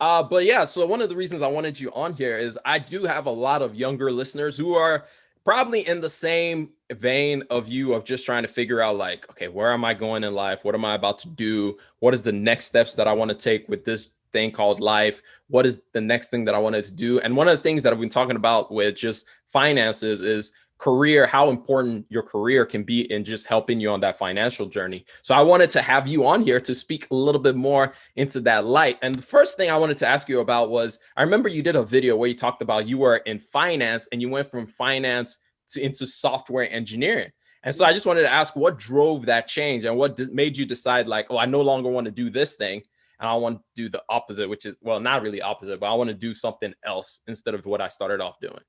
But yeah, so one of the reasons I wanted you on here is I do have a lot of younger listeners who are probably in the same vein of you of just trying to figure out like, okay, where am I going in life? What am I about to do? What is the next steps that I want to take with this thing called life? What is the next thing that I wanted to do? And one of the things that I've been talking about with just finances is career, how important your career can be in just helping you on that financial journey. So I wanted to have you on here to speak a little bit more into that light. And the first thing I wanted to ask you about was, I remember you did a video where you talked about you were in finance and you went from finance into software engineering. And so I just wanted to ask what drove that change and what made you decide like, oh, I no longer want to do this thing and I want to do the opposite, which is, well, not really opposite, but I want to do something else instead of what I started off doing.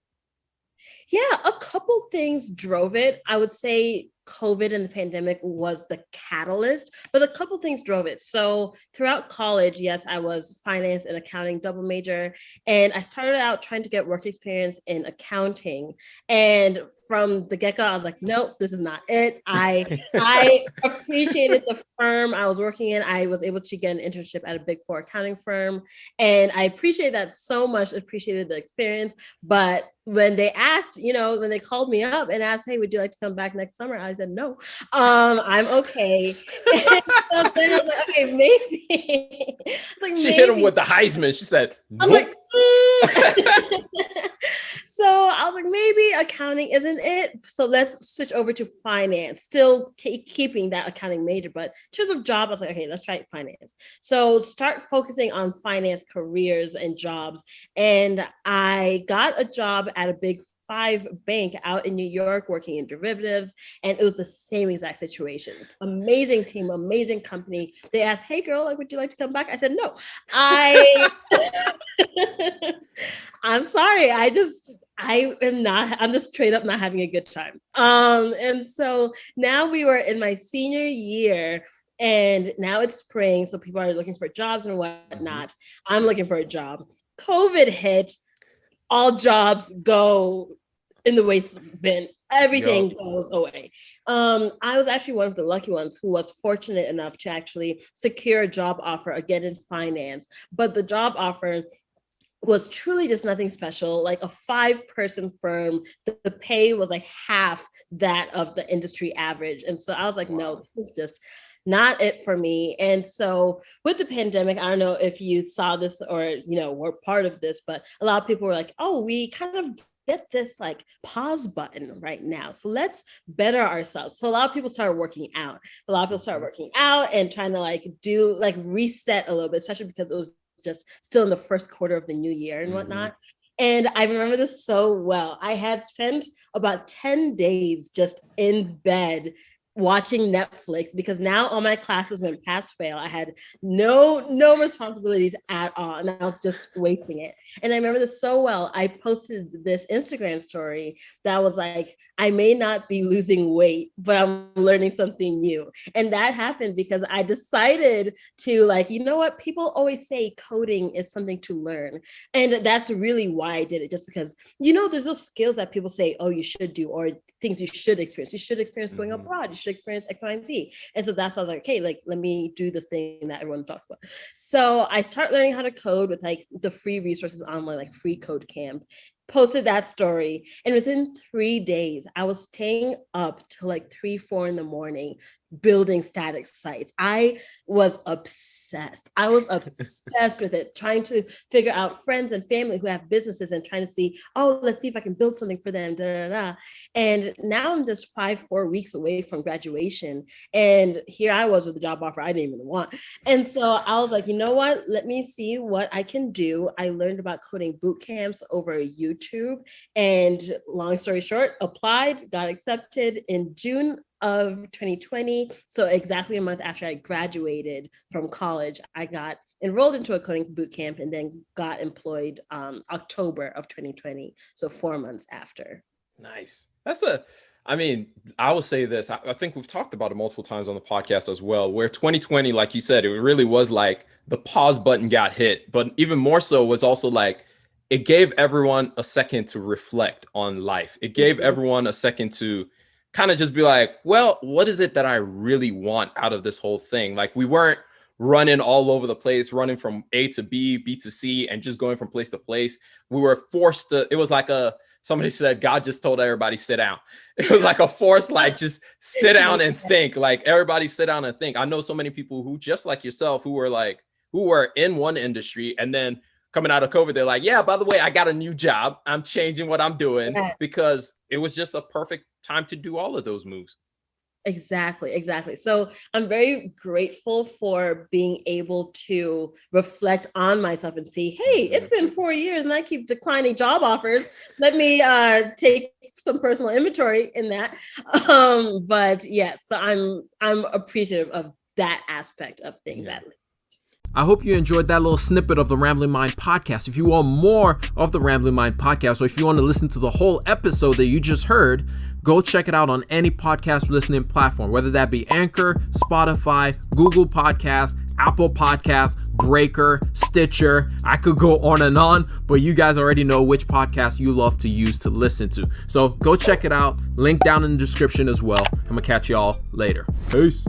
Yeah, a couple things drove it. I would say COVID and the pandemic was the catalyst, but a couple things drove it. So throughout college, yes, I was finance and accounting double major, and I started out trying to get work experience in accounting. And from the get-go, I was like, nope, this is not it. I appreciated the firm I was working in. I was able to get an internship at a big four accounting firm, and I appreciated that so much. Appreciated the experience, but when they asked, when they called me up and asked, hey, would you like to come back next summer? I said, no, I'm okay. So then I was like, okay, maybe. It's like, she hit him with the Heisman. She said, nope. I was like, so I was like, maybe accounting isn't it. So let's switch over to finance, still keeping that accounting major. But in terms of job, I was like, okay, let's try finance. So start focusing on finance careers and jobs. And I got a job at a big five bank out in New York working in derivatives. And it was the same exact situation. Amazing team, amazing company. They asked, hey girl, like, would you like to come back? I said, no, I'm sorry. I'm just straight up not having a good time. And so now we were in my senior year and now it's spring. So people are looking for jobs and whatnot. I'm looking for a job. COVID hit, all jobs go in the waste bin. Everything goes away. I was actually one of the lucky ones who was fortunate enough to actually secure a job offer again in finance. But the job offer was truly just nothing special, like a 5-person firm. The pay was like half that of the industry average. And so I was like, no, this is just not it for me. And so with the pandemic, I don't know if you saw this or, were part of this, but a lot of people were like, oh, we kind of get this like pause button right now. So let's better ourselves. So a lot of people started working out. A lot of people started working out and trying to like do like reset a little bit, especially because it was just still in the first quarter of the new year and whatnot. And I remember this so well. I had spent about 10 days just in bed watching Netflix because now all my classes went pass fail. I had no responsibilities at all, and I was just wasting it. And I remember this so well. I posted this Instagram story that was like, I may not be losing weight, but I'm learning something new. And that happened because I decided to like, you know what? People always say coding is something to learn. And that's really why I did it, just because, there's those skills that people say, oh, you should do, or things you should experience. You should experience going abroad. You should experience X, Y, and Z. And so that's why I was like, okay, like, let me do the thing that everyone talks about. So I start learning how to code with like the free resources online, like Free Code Camp. Posted that story. And within 3 days, I was staying up till like 3, 4 in the morning, building static sites. I was obsessed. With it, trying to figure out friends and family who have businesses and trying to see, oh, let's see if I can build something for them. And now I'm just 4 weeks away from graduation. And here I was with a job offer I didn't even want. And so I was like, you know what? Let me see what I can do. I learned about coding boot camps over YouTube. And long story short, applied, got accepted in June of 2020. So exactly a month after I graduated from college, I got enrolled into a coding boot camp and then got employed October of 2020. So 4 months after. Nice. I will say this. I think we've talked about it multiple times on the podcast as well, where 2020, like you said, it really was like the pause button got hit, but even more so was also like, it gave everyone a second to reflect on life. It gave everyone a second to kind of just be like, well, what is it that I really want out of this whole thing? Like we weren't running all over the place, running from A to B, B to C, and just going from place to place. We were forced to, it was like somebody said, God just told everybody sit down. It was like a force, like just sit down and think, like everybody sit down and think. I know so many people who just like yourself, who were in one industry and then coming out of COVID, they're like, yeah, by the way, I got a new job. I'm changing what I'm doing because it was just a perfect time to do all of those moves. Exactly. So I'm very grateful for being able to reflect on myself and see, hey, it's been 4 years and I keep declining job offers. Let me take some personal inventory in that. But yes, so I'm appreciative of that aspect of things. Yeah. At least. I hope you enjoyed that little snippet of the Rambling Mind podcast. If you want more of the Rambling Mind podcast, or if you want to listen to the whole episode that you just heard, go check it out on any podcast listening platform, whether that be Anchor, Spotify, Google Podcast, Apple Podcast, Breaker, Stitcher. I could go on, but you guys already know which podcast you love to use to listen to. So go check it out. Link down in the description as well. I'm going to catch y'all later. Peace.